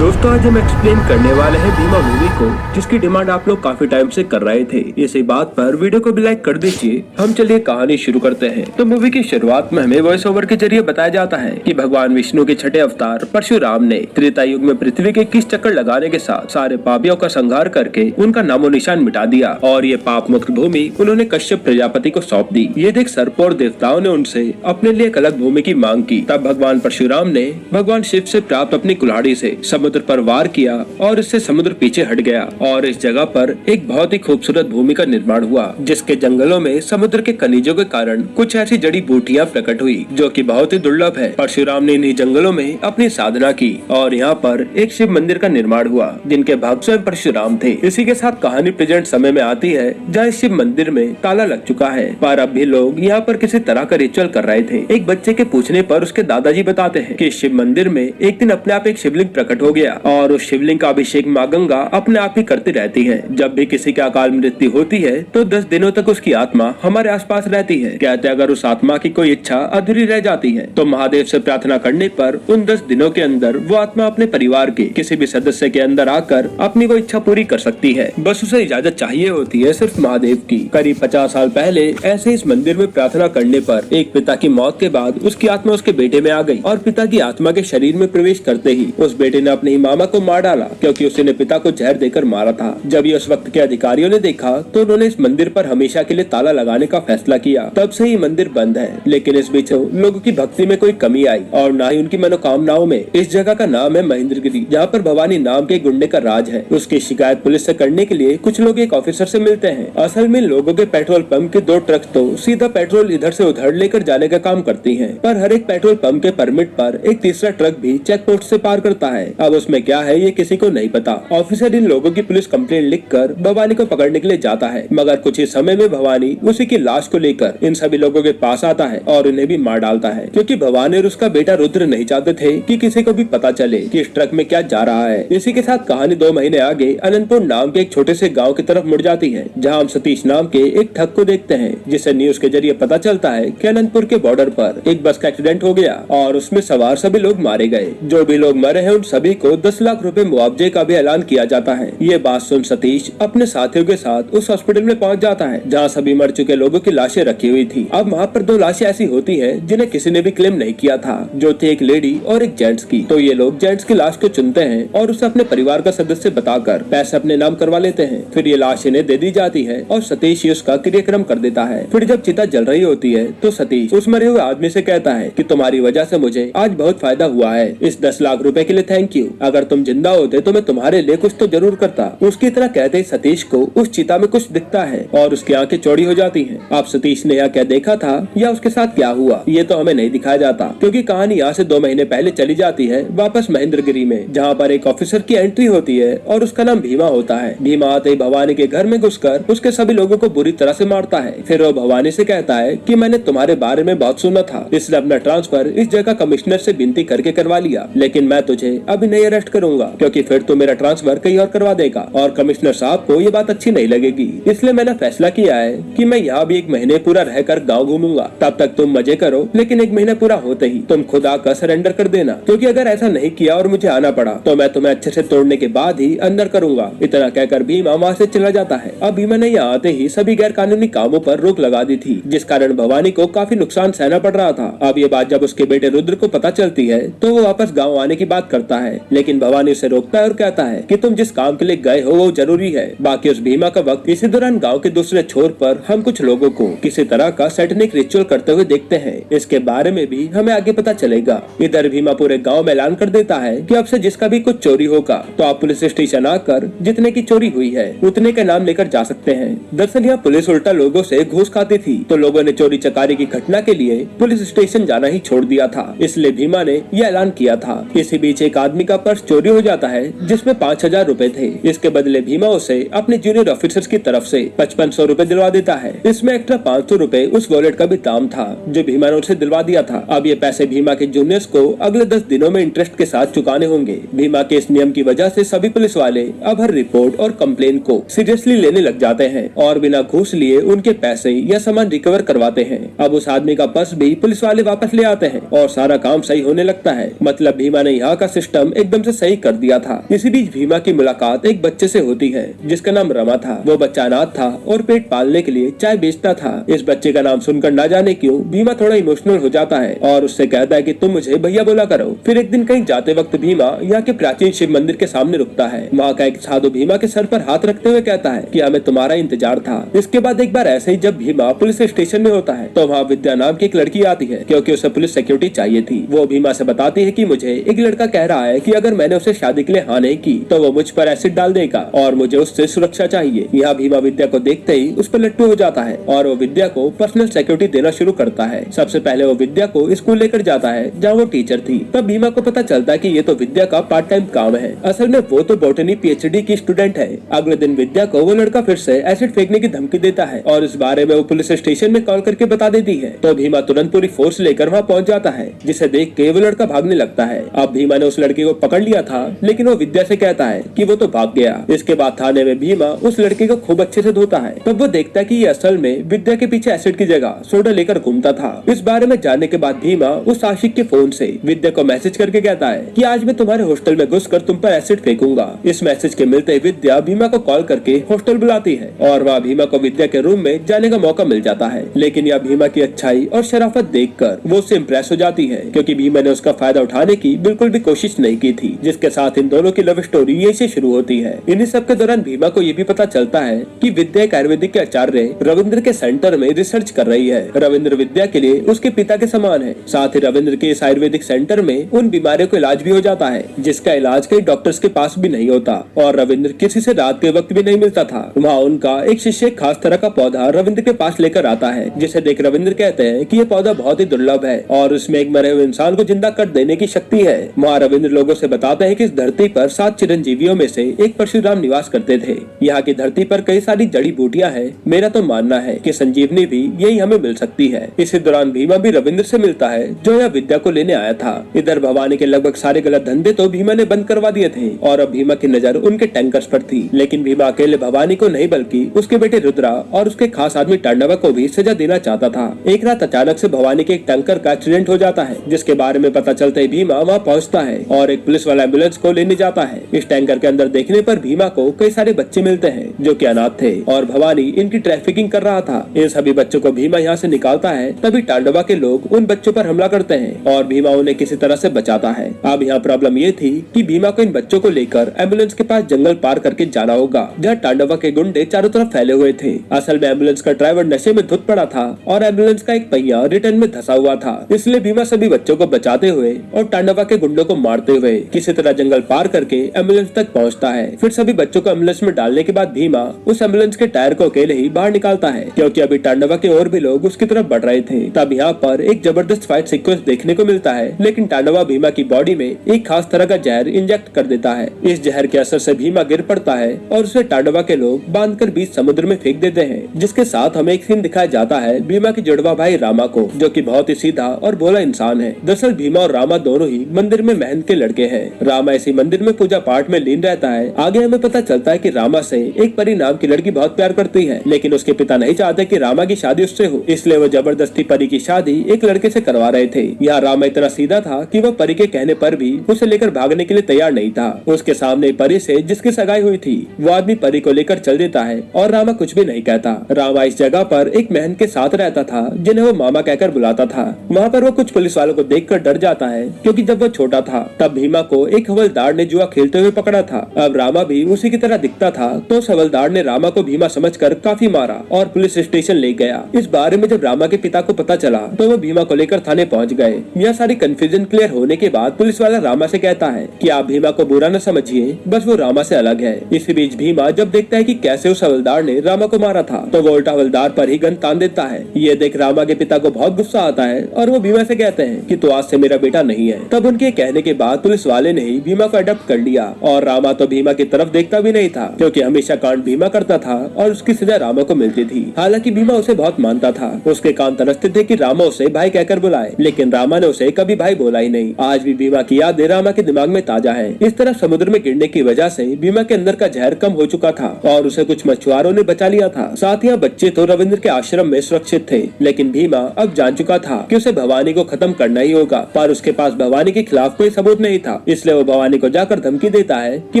दोस्तों आज हम एक्सप्लेन करने वाले हैं भीमा मूवी को, जिसकी डिमांड आप लोग काफी टाइम से कर रहे थे। इसी बात पर वीडियो को भी लाइक कर दीजिए। हम चलिए कहानी शुरू करते हैं। तो मूवी की शुरुआत में हमें वॉइस ओवर के जरिए बताया जाता है कि भगवान विष्णु के छठे अवतार परशुराम ने त्रेता युग में पृथ्वी के 21 चक्कर लगाने के साथ सारे पापियों का संहार करके उनका नामो निशान मिटा दिया और ये पाप मुक्त भूमि उन्होंने कश्यप प्रजापति को सौंप दी। ये देख सर्प और देवताओं ने उनसे अपने लिए एक अलग भूमि की मांग की। तब भगवान परशुराम ने भगवान शिव से प्राप्त अपनी कुल्हाड़ी से समुद्र पर वार किया और इससे समुद्र पीछे हट गया और इस जगह पर एक बहुत ही खूबसूरत भूमि का निर्माण हुआ, जिसके जंगलों में समुद्र के खनिजों के कारण कुछ ऐसी जड़ी बूटियां प्रकट हुई जो कि बहुत ही दुर्लभ है। परशुराम ने इन्हीं जंगलों में अपनी साधना की और यहाँ पर एक शिव मंदिर का निर्माण हुआ, जिनके भक्त स्वयं परशुराम थे। इसी के साथ कहानी प्रेजेंट समय में आती है, जहाँ शिव मंदिर में ताला लग चुका है, पर अब भी लोग यहाँ पर किसी तरह का रिचुअल कर रहे थे। एक बच्चे के पूछने पर उसके दादाजी बताते हैं कि शिव मंदिर में एक दिन अपने आप एक शिवलिंग प्रकट हो गया और उस शिवलिंग का अभिषेक माँ गंगा अपने आप ही करती रहती है। जब भी किसी की अकाल मृत्यु होती है तो 10 दिनों तक उसकी आत्मा हमारे आसपास रहती है। कहते हैं अगर उस आत्मा की कोई इच्छा अधूरी रह जाती है तो महादेव से प्रार्थना करने पर उन 10 दिनों के अंदर वो आत्मा अपने परिवार के किसी भी सदस्य के अंदर आकर अपनी वो इच्छा पूरी कर सकती है। बस उसे इजाजत चाहिए होती है, सिर्फ महादेव की। करीब 50 साल पहले ऐसे इस मंदिर में प्रार्थना करने पर एक पिता की मौत के बाद उसकी आत्मा उसके बेटे में आ गई और पिता की आत्मा के शरीर में प्रवेश करते ही उस बेटे ने अपने ही मामा को मार डाला, क्योंकि उसने पिता को जहर देकर मारा था। जब ये उस वक्त के अधिकारियों ने देखा तो उन्होंने इस मंदिर पर हमेशा के लिए ताला लगाने का फैसला किया। तब से ही मंदिर बंद है। लेकिन इस बीच लोगों की भक्ति में कोई कमी आई और न ही उनकी मनोकामनाओं में। इस जगह का नाम है महेंद्रगिरी, जहाँ पर भवानी नाम के गुंडे का राज है। उसकी शिकायत पुलिस से करने के लिए कुछ लोग एक ऑफिसर से मिलते हैं। असल में लोगों के पेट्रोल पंप के 2 ट्रक तो सीधा पेट्रोल इधर से उधर लेकर जाने का काम करती हैं, पर हर एक पेट्रोल पंप के परमिट पर एक तीसरा ट्रक भी चेक पोस्ट से पार करता है। अब उसमें क्या है ये किसी को नहीं पता। ऑफिसर इन लोगों की पुलिस कंप्लेंट लिखकर भवानी को पकड़ने के लिए जाता है, मगर कुछ ही समय में भवानी उसी की लाश को लेकर इन सभी लोगों के पास आता है और उन्हें भी मार डालता है, क्योंकि भवानी और उसका बेटा रुद्र नहीं चाहते थे कि किसी को भी पता चले कि इस ट्रक में क्या जा रहा है। इसी के साथ कहानी 2 महीने आगे अनंतपुर नाम के एक छोटे से गाँव की तरफ मुड़ जाती है, जहाँ हम सतीश नाम के एक ठग को देखते हैं, जिससे न्यूज के जरिए पता चलता है कि अनंतपुर के बॉर्डर पर एक बस का एक्सीडेंट हो गया और उसमें सवार सभी लोग मारे गए। जो भी लोग मरे हैं उन सभी को 10 लाख रुपए मुआवजे का भी ऐलान किया जाता है। ये बात सुन सतीश अपने साथियों के साथ उस हॉस्पिटल में पहुंच जाता है, जहां सभी मर चुके लोगों की लाशें रखी हुई थी। अब वहां पर 2 लाशें ऐसी होती हैं जिन्हें किसी ने भी क्लेम नहीं किया था, जो थी एक लेडी और एक जेंट्स की। तो ये लोग जेंट्स की लाश को चुनते हैं और उसे अपने परिवार का सदस्य बताकर पैसे अपने नाम करवा लेते हैं। फिर ये लाश इन्हें दे दी जाती है और सतीश उसका क्रियाक्रम कर देता है। फिर जब चिता जल रही होती है तो सतीश उस मरे हुए आदमी से कहता है कि तुम्हारी वजह से मुझे आज बहुत फायदा हुआ है, इस 10 लाख रुपए के लिए थैंक यू। अगर तुम जिंदा होते तो मैं तुम्हारे लिए कुछ तो जरूर करता। उसकी तरह कहते ही सतीश को उस चिता में कुछ दिखता है और उसकी आंखें चौड़ी हो जाती हैं। अब सतीश ने यहाँ क्या देखा था या उसके साथ क्या हुआ ये तो हमें नहीं दिखाया जाता, क्योंकि कहानी यहाँ से 2 महीने पहले चली जाती है वापस महेंद्रगिरी में, जहाँ पर एक ऑफिसर की एंट्री होती है और उसका नाम भीमा होता है। भीमा आते ही भवानी के घर में घुसकर उसके सभी लोगों को बुरी तरह से मारता है। फिर वो भवानी से कहता है कि मैंने तुम्हारे बारे में बहुत सुना था, इसलिए अपना ट्रांसफर इस जगह कमिश्नर से विनती करके करवा लिया, लेकिन मैं तुझे अभी नहीं अरेस्ट करूंगा, क्योंकि फिर तो मेरा ट्रांसफर कहीं और करवा देगा और कमिश्नर साहब को ये बात अच्छी नहीं लगेगी। इसलिए मैंने फैसला किया है कि मैं यहाँ भी 1 महीने पूरा रहकर गाँव घूमूंगा। तब तक तुम मजे करो, लेकिन 1 महीना पूरा होते ही तुम खुद आकर सरेंडर कर देना, क्योंकि अगर ऐसा नहीं किया और मुझे आना पड़ा तो मैं तुम्हें अच्छे से तोड़ने के बाद ही अंदर करूंगा। इतना कहकर भीमा वहाँ से चला जाता है। अब भीमा ने यहाँ आते ही सभी गैर कानूनी कामों पर रोक लगा दी थी, जिस कारण भवानी को काफी नुकसान सहना पड़ रहा था। अब ये बात जब उसके बेटे रुद्र को पता चलती है तो वो वापस गाँव आने की बात करता है, लेकिन भवानी उसे रोकता है और कहता है कि तुम जिस काम के लिए गए हो वो जरूरी है। बाकी उस भीमा का वक्त। इसी दौरान गांव के दूसरे छोर पर हम कुछ लोगों को किसी तरह का सैटेनिक रिचुअल करते हुए देखते हैं। इसके बारे में भी हमें आगे पता चलेगा। इधर भीमा पूरे गांव में ऐलान कर देता है कि अब से जिसका भी कुछ चोरी होगा तो आप पुलिस स्टेशन आकर जितने की चोरी हुई है उतने का नाम लेकर जा सकते हैं। दरअसल यहाँ पुलिस उल्टा लोगों से घूस खाती थी, तो लोगों ने चोरी चकारी की घटना के लिए पुलिस स्टेशन जाना ही छोड़ दिया था, इसलिए भीमा ने यह ऐलान किया था। इसी बीच एक आदमी का पर्स चोरी हो जाता है, जिसमें 5000 रुपए थे। इसके बदले भीमा उसे अपने जूनियर ऑफिसर्स की तरफ से 5500 रुपए दिलवा देता है। इसमें एक्स्ट्रा 500 रुपए उस वॉलेट का भी दाम था जो भीमा ने उसे दिलवा दिया था। अब ये पैसे भीमा के जूनियर्स को अगले 10 दिनों में इंटरेस्ट के साथ चुकाने होंगे। भीमा के इस नियम की वजह से सभी पुलिस वाले अब हर रिपोर्ट और कंप्लेन को सीरियसली लेने लग जाते हैं और बिना घूस लिए उनके पैसे या सामान रिकवर करवाते हैं। अब उस आदमी का पर्स भी पुलिस वाले वापस ले आते हैं और सारा काम सही होने लगता है। मतलब भीमा ने यहाँ का सिस्टम एक एकदम से सही कर दिया था। इसी बीच भीमा की मुलाकात एक बच्चे से होती है जिसका नाम रमा था। वो बच्चा अनाथ था और पेट पालने के लिए चाय बेचता था। इस बच्चे का नाम सुनकर ना जाने क्यों भीमा थोड़ा इमोशनल हो जाता है और उससे कहता है कि तुम मुझे भैया बोला करो। फिर एक दिन कहीं जाते वक्त भीमा यहाँ के प्राचीन शिव मंदिर के सामने रुकता है। वहाँ का एक साधु भीमा के सर पर हाथ रखते हुए कहता है कि हमें तुम्हारा इंतजार था। इसके बाद एक बार ऐसे ही जब भीमा पुलिस स्टेशन में होता है तो वहाँ विद्या नाम की एक लड़की आती है क्योंकि उसे पुलिस सिक्योरिटी चाहिए थी। वो भीमा से बताती है कि मुझे एक लड़का कह रहा है कि अगर मैंने उसे शादी के लिए हाँ नहीं की तो वो मुझ पर एसिड डाल देगा और मुझे उससे सुरक्षा चाहिए। यहाँ भीमा विद्या को देखते ही उस पर लट्टू हो जाता है और वो विद्या को पर्सनल सिक्योरिटी देना शुरू करता है। सबसे पहले वो विद्या को स्कूल लेकर जाता है जहाँ वो टीचर थी। तब भीमा को पता चलता है कि ये तो विद्या का पार्ट टाइम काम है। असल में वो तो बॉटनी पीएचडी की स्टूडेंट है। अगले दिन विद्या को वो लड़का फिर से एसिड फेंकने की धमकी देता है और इस बारे में वो पुलिस स्टेशन में कॉल करके बता देती है। तो भीमा तुरंत पूरी फोर्स लेकर वहाँ पहुँच जाता है जिसे देख के वो लड़का भागने लगता है। अब भीमा ने उस लड़के को पकड़ लिया था लेकिन वो विद्या से कहता है कि वो तो भाग गया। इसके बाद थाने में भीमा उस लड़के को खूब अच्छे से धोता है। तब वो देखता है कि ये असल में विद्या के पीछे एसिड की जगह सोडा लेकर घूमता था। इस बारे में जानने के बाद भीमा उस आशिक के फोन से विद्या को मैसेज करके कहता है कि आज मैं तुम्हारे हॉस्टल में घुसकर तुम पर एसिड फेंकूंगा। इस मैसेज के मिलते ही विद्या भीमा को कॉल करके हॉस्टल बुलाती है और वहाँ भीमा को विद्या के रूम में जाने का मौका मिल जाता है। लेकिन यह भीमा की अच्छाई और शराफत देखकर वो उससे इम्प्रेस हो जाती है क्योंकि भीमा ने उसका फायदा उठाने की बिल्कुल भी कोशिश नहीं की थी, जिसके साथ इन दोनों की लव स्टोरी यहीं से शुरू होती है। इन्हीं सब के दौरान भीमा को ये भी पता चलता है कि विद्या एक आयुर्वेदिक के आचार्य रविंद्र के सेंटर में रिसर्च कर रही है। रविंद्र विद्या के लिए उसके पिता के समान है। साथ ही रविंद्र के इस आयुर्वेदिक सेंटर में उन बीमारियों का इलाज भी हो जाता है जिसका इलाज कई डॉक्टर्स के पास भी नहीं होता और रविंद्र किसी से रात के वक्त भी नहीं मिलता था। वहाँ उनका एक शिष्य एक खास तरह का पौधा रविंद्र के पास लेकर आता है जिसे देख रविंद्र कहते हैं कि ये पौधा बहुत ही दुर्लभ है और उसमें एक मरे हुए इंसान को जिंदा कर देने की शक्ति है। वहाँ रविंद्र लोगों से बताते हैं कि इस धरती पर 7 चिरंजीवियों में से एक परशुराम निवास करते थे। यहाँ की धरती पर कई सारी जड़ी बूटियाँ हैं। मेरा तो मानना है कि संजीवनी भी यही हमें मिल सकती है। इसी दौरान भीमा भी रविंद्र से मिलता है जो यहाँ विद्या को लेने आया था। इधर भवानी के लगभग सारे गलत धंधे तो भीमा ने बंद करवा दिए थे और अब भीमा की नजर उनके टैंकर्स पर थी। लेकिन भीमा अकेले भवानी को नहीं बल्कि उसके बेटे रुद्रा और उसके खास आदमी टांडवा को भी सजा देना चाहता था। एक रात अचानक से भवानी के एक टैंकर का एक्सीडेंट हो जाता है जिसके बारे में पता चलते ही भीमा वहाँ पहुँचता है और एक पुलिस वाला एम्बुलेंस को लेने जाता है। इस टैंकर के अंदर देखने पर भीमा को कई सारे बच्चे मिलते हैं जो कि अनाथ थे और भवानी इनकी ट्रैफिकिंग कर रहा था। इन सभी बच्चों को भीमा यहाँ से निकालता है। तभी टांडवा के लोग उन बच्चों पर हमला करते हैं और भीमा उन्हें किसी तरह से बचाता है। अब यहाँ प्रॉब्लम ये थी कि भीमा को इन बच्चों को लेकर एम्बुलेंस के पास जंगल पार करके जाना होगा जहाँ टांडवा के गुंडे चारों तरफ फैले हुए थे। असल में एम्बुलेंस का ड्राइवर नशे में धुत पड़ा था और एम्बुलेंस का एक पहिया रिटर्न में धंसा हुआ था। इसलिए भीमा सभी बच्चों को बचाते हुए और टांडवा के गुंडों को मारते हुए किसी तरह जंगल पार करके एम्बुलेंस तक पहुँचता है। फिर सभी बच्चों को एम्बुलेंस में डालने के बाद भीमा उस एम्बुलेंस के टायर को अकेले ही बाहर निकालता है क्योंकि अभी टांडवा के और भी लोग उसकी तरफ बढ़ रहे थे। तब यहाँ पर एक जबरदस्त फाइट सीक्वेंस देखने को मिलता है लेकिन टांडवा भीमा की बॉडी में एक खास तरह का जहर इंजेक्ट कर देता है। इस जहर के असर से भीमा गिर पड़ता है और उसे टांडवा के लोग बांधकर बीच समुद्र में फेंक देते हैं, जिसके साथ हमें एक सीन दिखाया जाता है भीमा की जुड़वा भाई रामा को जो कि बहुत ही सीधा और भोला इंसान है। दरअसल भीमा और रामा दोनों ही मंदिर में महंत के लड़के हैं। रामा इसी मंदिर में पूजा पाठ में लीन रहता है। आगे हमें पता चलता है कि रामा से एक परी नाम की लड़की बहुत प्यार करती है लेकिन उसके पिता नहीं चाहते कि रामा की शादी उससे हो, इसलिए वो जबरदस्ती परी की शादी एक लड़के से करवा रहे थे। यहाँ रामा इतना सीधा था कि वो परी के कहने पर भी उसे लेकर भागने के लिए तैयार नहीं था। उसके सामने परी से जिसकी सगाई हुई थी वो आदमी परी को लेकर चल देता है और रामा कुछ भी नहीं कहता। रामा इस जगह पर एक महन के साथ रहता था जिन्हें वो मामा कहकर बुलाता था। वहाँ पर वो कुछ पुलिस वालों को देखकर डर जाता है क्योंकि जब वो छोटा था तब भीमा को एक हवलदार ने जुआ खेलते हुए पकड़ा था। अब रामा भी उसी की तरह दिखता था तो उस हवलदार ने रामा को भीमा समझकर काफी मारा और पुलिस स्टेशन ले गया। इस बारे में जब रामा के पिता को पता चला तो वो भीमा को लेकर थाने पहुँच गए। यह सारी कंफ्यूजन क्लियर होने के बाद पुलिस वाला रामा से कहता है कि आप भीमा को बुरा न समझिए, बस वो रामा से अलग है। इसी बीच भीमा जब देखता है कि कैसे उस हवलदार ने रामा को मारा था तो वो उल्टा हवलदार पर ही गन तान देता है। ये देख रामा के पिता को बहुत गुस्सा आता है और वो भीमा से कहते हैं कि तो आज से मेरा बेटा नहीं है। तब उनके कहने के बाद पुलिस वाले ने ही भीमा को अडॉप्ट कर लिया और रामा तो भीमा की तरफ देखता भी नहीं था क्योंकि हमेशा कांड भीमा करता था और उसकी सजा रामा को मिलती थी। हालांकि भीमा उसे बहुत मानता था। उसके कान तरसते थे कि रामा उसे भाई कहकर बुलाए लेकिन रामा ने उसे कभी भाई बोला ही नहीं। आज भी भीमा की यादें रामा के दिमाग में ताजा है। इस तरह समुद्र में गिरने की वजह से भीमा के अंदर का जहर कम हो चुका था और उसे कुछ मछुआरों ने बचा लिया था। साथ ही बच्चे तो रविंद्र के आश्रम में सुरक्षित थे लेकिन भीमा अब जान चुका था कि उसे भवानी को खत्म करना ही होगा, पर उसके पास भवानी के खिलाफ कोई सबूत नहीं था। इसलिए वो भवानी को जाकर धमकी देता है कि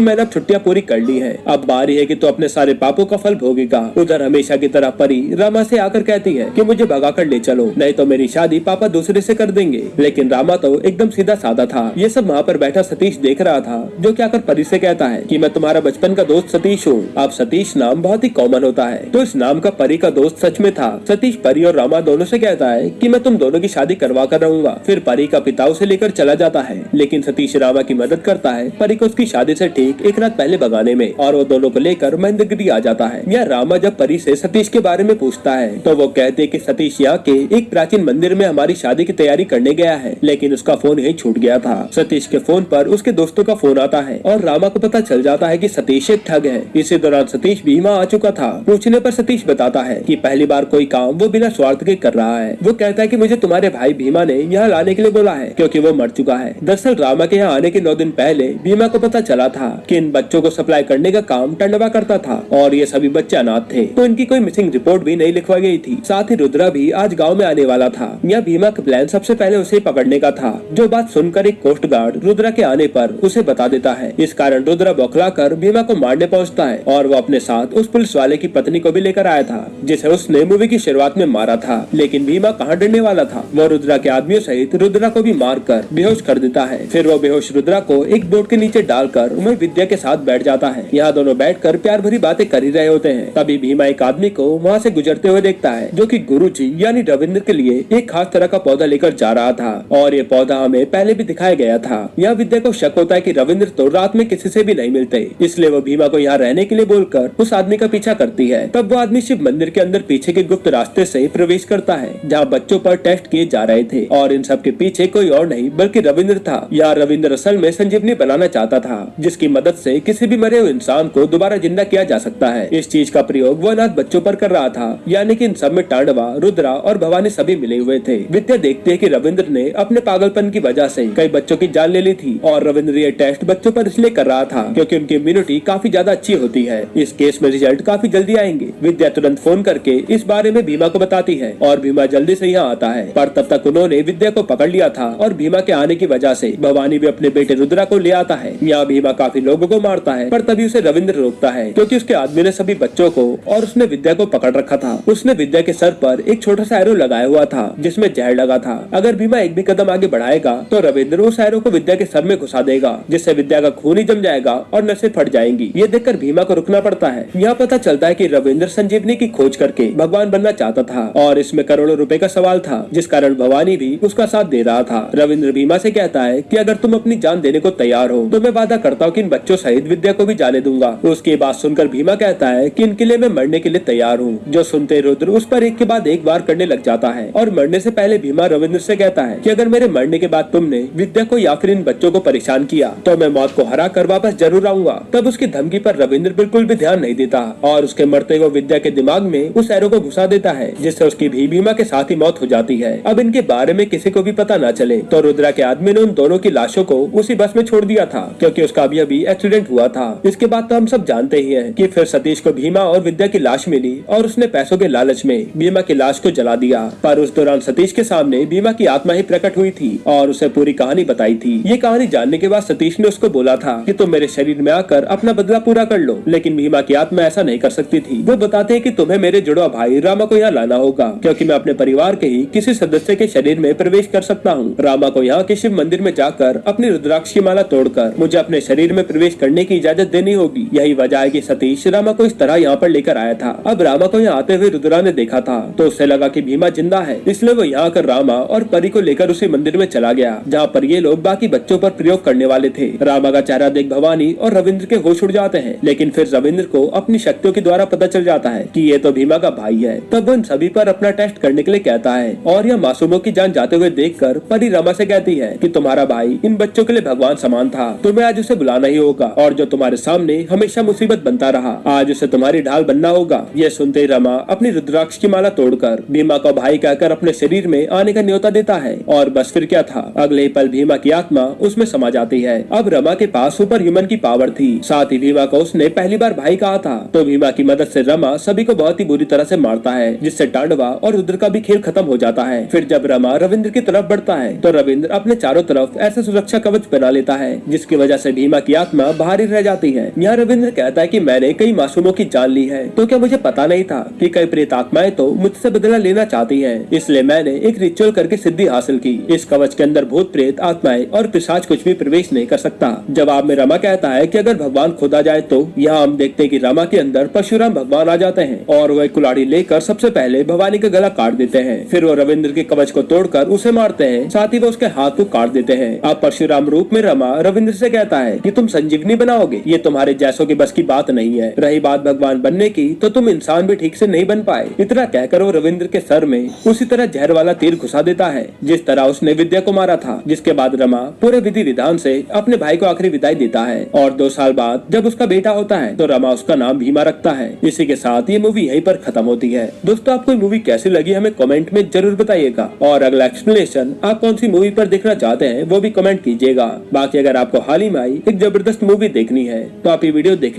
मैंने अब छुट्टियां पूरी कर ली है, अब बारी है कि तू अपने सारे पापों का फल भोगेगा। उधर हमेशा की तरह परी रामा से आकर कहती है कि मुझे भगा कर ले चलो, नहीं तो मेरी शादी पापा दूसरे से कर देंगे। लेकिन रामा तो एकदम सीधा साधा था। ये सब वहाँ पर बैठा सतीश देख रहा था, जो क्या कर परी से कहता है कि मैं तुम्हारा बचपन का दोस्त सतीश हूँ। अब सतीश नाम बहुत ही कॉमन होता है, तो इस नाम का परी का दोस्त सच में था। सतीश परी और रामा दोनों से कहता है कि मैं तुम दोनों की शादी करवा कर रहूंगा। फिर परी का पिता उसे लेकर चला जाता है, लेकिन सतीश रामा की मदद करता है परी को उसकी शादी से ठीक एक रात पहले भगाने में, और वो दोनों को लेकर महेंद्रगिरी आ जाता है। यह रामा जब परी से सतीश के बारे में पूछता है तो वो कहते कि सतीश यहाँ के एक प्राचीन मंदिर में हमारी शादी की तैयारी करने गया है, लेकिन उसका फोन यहीं छूट गया था। सतीश के फोन पर उसके दोस्तों का फोन आता है और रामा को पता चल जाता है कि सतीश एक ठग है। इसी दौरान सतीश भी वहाँ आ चुका था। पूछने पर सतीश बताता है कि पहली बार कोई काम वो बिना स्वार्थ के कर रहा है। वो कहता है कि मुझे तुम्हारे भाई भीमा ने यहाँ लाने के लिए बोला है, क्योंकि वो मर चुका है। दरअसल रामा के यहाँ आने के 9 दिन पहले भीमा को पता चला था कि इन बच्चों को सप्लाई करने का काम टंडवा करता था और ये सभी बच्चे अनाथ थे, तो इनकी कोई मिसिंग रिपोर्ट भी नहीं लिखवाई गई थी। साथ ही रुद्रा भी आज गाँव में आने वाला था। यह भीमा का प्लान सबसे पहले उसे पकड़ने का था, जो बात सुनकर एक कोस्ट गार्ड रुद्रा के आने पर उसे बता देता है। इस कारण रुद्रा बौखलाकर भीमा को मारने पहुंचता है और वो अपने साथ उस पुलिस वाले की पत्नी को भी लेकर आया था, जिसे उसने मूवी की शुरुआत में मारा था। लेकिन भीमा कहाँ डरने वाला था, वो रुद्रा के आदमियों सहित रुद्रा को भी मारकर बेहोश कर देता है। फिर वो बेहोश रुद्रा को एक बोट के नीचे डालकर वह विद्या के साथ बैठ जाता है। यहाँ दोनों बैठकर प्यार भरी बातें कर ही रहे होते हैं। तभी भीमा एक आदमी को वहाँ से गुजरते हुए देखता है, जो कि गुरुजी यानी रविंद्र के लिए एक खास तरह का पौधा लेकर जा रहा था, और ये पौधा हमें पहले भी दिखाया गया था। यह विद्या को शक होता है कि रविंद्र तो रात में किसी से भी नहीं मिलते, इसलिए वो भीमा को यहाँ रहने के लिए बोलकर उस आदमी का पीछा करती है। तब वो आदमी शिव मंदिर के अंदर पीछे के गुप्त रास्ते से प्रवेश करता है, जहाँ बच्चों पर टेस्ट किए जा रहे थे, और इन सब के पीछे कोई और नहीं बल्कि रविंद्र था। यह रविंद्र असल में संजीवनी बनाना चाहता था, जिसकी मदद से किसी भी मरे हुए इंसान को दोबारा जिंदा किया जा सकता है। इस चीज का प्रयोग वो अनाथ बच्चों पर कर रहा था, यानी कि इन सब में टांडवा, रुद्रा और भवानी सभी मिले हुए थे। विद्या देखती है कि रविंद्र ने अपने पागलपन की वजह से कई बच्चों की जान ले ली थी, और रविंद्र ये टेस्ट बच्चों पर इसलिए कर रहा था क्योंकि उनकी इम्यूनिटी काफी ज्यादा अच्छी होती है। इस केस में रिजल्ट काफी जल्दी आएंगे। विद्या तुरंत फोन करके इस बारे में भीमा को बताती है और भीमा जल्दी से यहाँ आता है, पर तब तक उन्होंने विद्या को पकड़ लिया था और भीमा के आने की वजह से भवानी भी अपने बेटे रुद्रा को ले आता है। यहाँ भीमा काफी लोगों को मारता है, पर तभी उसे रविंद्र रोकता है क्योंकि उसके आदमी ने सभी बच्चों को और उसने विद्या को पकड़ रखा था। उसने विद्या के सर पर एक छोटा सा एरो लगाया हुआ था जिसमें जहर लगा था। अगर भीमा एक भी कदम आगे बढ़ाएगा तो रविंद्र उस एरो को विद्या के सर में घुसा देगा, जिससे विद्या का खून ही जम जाएगा और नसें फट जाएंगी। ये देखकर भीमा को रुकना पड़ता है। यहाँ पता चलता है कि रविंद्र संजीवनी की खोज करके भगवान बनना चाहता था और इसमें करोड़ों रुपए का सवाल था, जिस कारण भवानी भी उसका साथ दे रहा था। रविंद्र भीमा से कहता है कि अगर तुम अपनी जान देने को तैयार हो तो मैं वादा करता हूँ कि इन बच्चों सहित विद्या को भी जाने दूंगा। उसकी बात सुनकर भीमा कहता है कि इनके लिए मैं मरने के लिए तैयार हूँ। जो सुनते रुद्र उस पर एक के बाद एक बार करने लग जाता है, और मरने से पहले भीमा रविंद्र से कहता है कि अगर मेरे मरने के बाद तुमने विद्या को या फिर इन बच्चों को परेशान किया तो मैं मौत को हरा कर वापस जरूर आऊंगा। तब उसकी धमकी पर रविंद्र बिल्कुल भी ध्यान नहीं देता और उसके मरते हुए विद्या के दिमाग में उस एरो को घुसा देता है, जिससे उसकी भी भीमा के साथ ही मौत हो जाती है। अब इनके बारे में किसी को भी पता न चले तो रुद्रा के आदमी ने उन दोनों की लाशों को उसी बस में छोड़ दिया था, क्योंकि उसका अभी एक्सीडेंट हुआ था। इसके बाद तो हम सब जानते ही हैं कि फिर सतीश को भीमा और विद्या की लाश मिली और उसने पैसों के लालच में भीमा की लाश को जला दिया। पर उस दौरान सतीश के सामने भीमा की आत्मा ही प्रकट हुई थी और उसे पूरी कहानी बताई थी। ये कहानी जानने के बाद सतीश ने उसको बोला था कि तुम मेरे शरीर में आकर अपना बदला पूरा कर लो, लेकिन भीमा की आत्मा ऐसा नहीं कर सकती थी। वो बताते हैं कि तुम्हें मेरे जुड़वा भाई रामा को यहाँ लाना होगा, क्योंकि मैं अपने परिवार के ही किसी सदस्य के शरीर में प्रवेश कर सकता हूँ। रामा को यहाँ के शिव मंदिर में जाकर अपनी रुद्राक्ष की माला तोड़कर मुझे अपने शरीर में प्रवेश करने की इजाजत देनी होगी। यही वजह है कि सतीश रामा को इस तरह यहाँ पर लेकर आया था। अब रामा को यहाँ आते हुए रुद्रा ने देखा था तो उससे लगा कि भीमा जिंदा है, इसलिए वो यहाँ आकर रामा और परी को लेकर उसी मंदिर में चला गया जहाँ पर ये लोग बाकी बच्चों पर प्रयोग करने वाले थे। रामा का चेहरा देख भवानी और रविंद्र के होश उड़ जाते हैं, लेकिन फिर रविंद्र को अपनी शक्तियों के द्वारा पता चल जाता है कि ये तो भीमा का भाई है। तब वो इन सभी पर अपना टेस्ट करने के लिए कहता है और यह मासूमों की जान जाते हुए देखकर परी रामा से कहती है कि तुम्हारा भाई इन बच्चों के लिए भगवान समान था, तुम्हें आज उसे बुलाना ही होगा, और जो तुम्हारे सामने हमेशा मुसीबत बनता रहा आज उसे तुम्हारी ढाल बनना होगा। यह सुनते ही रमा अपनी रुद्राक्ष की माला तोड़कर भीमा को भाई कहकर अपने शरीर में आने का न्योता देता है, और बस फिर क्या था, अगले ही पल भीमा की आत्मा उसमें समा जाती है। अब रमा के पास सुपर ह्यूमन की पावर थी, साथ ही भीमा को उसने पहली बार भाई कहा था, तो भीमा की मदद से रमा सभी को बहुत ही बुरी तरह से मारता है, जिससे टांडवा और रुद्र का भी खेल खत्म हो जाता है। फिर जब रमा रविंद्र की तरफ बढ़ता है तो रविंद्र अपने चारों तरफ ऐसे सुरक्षा कवच बना लेता है, जिसकी वजह से भीमा की आत्मा बाहर ही रह जाती है। यहाँ रविंद्र कहता है कि मैंने कई मासूमों की जान ली है, तो क्या मुझे पता नहीं था कि कई प्रेत आत्माएं तो मुझसे बदला लेना चाहती हैं, इसलिए मैंने एक रिचुअल करके सिद्धि हासिल की। इस कवच के अंदर भूत प्रेत आत्माएं और पिशाच कुछ भी प्रवेश नहीं कर सकता। जवाब में रमा कहता है कि अगर भगवान खुद आ जाए तो। यहाँ हम देखते हैं कि रमा के अंदर परशुराम भगवान आ जाते हैं और वह कुल्हाड़ी लेकर सबसे पहले भवानी का गला काट देते हैं। फिर वो रविंद्र के कवच को तोड़कर उसे मारते हैं, साथ ही वो उसके हाथ को काट देते हैं। अब परशुराम रूप में रमा रविंद्र से कहता है कि तुम संजीवनी बनाओगे, ये तुम्हारे जैसों की बस की बात नहीं है। रही बात भगवान बनने की, तो तुम इंसान भी ठीक से नहीं बन पाए। इतना कहकर वो रविंद्र के सर में उसी तरह जहर वाला तीर घुसा देता है जिस तरह उसने विद्या को मारा था। जिसके बाद रमा पूरे विधि विधान से अपने भाई को आखिरी विदाई देता है और 2 साल बाद जब उसका बेटा होता है तो रमा उसका नाम भीमा रखता है। इसी के साथ ये मूवी यहीं पर खत्म होती है। दोस्तों, आपको मूवी कैसी लगी हमें कमेंट में जरूर बताइएगा और अगला एक्सप्लेनेशन आप कौन सी मूवी पर देखना चाहते हैं वो भी कमेंट कीजिएगा। बाकी अगर आपको हाल ही में आई एक जबरदस्त मूवी देखनी है तो आप ये वीडियो देख लीजिए।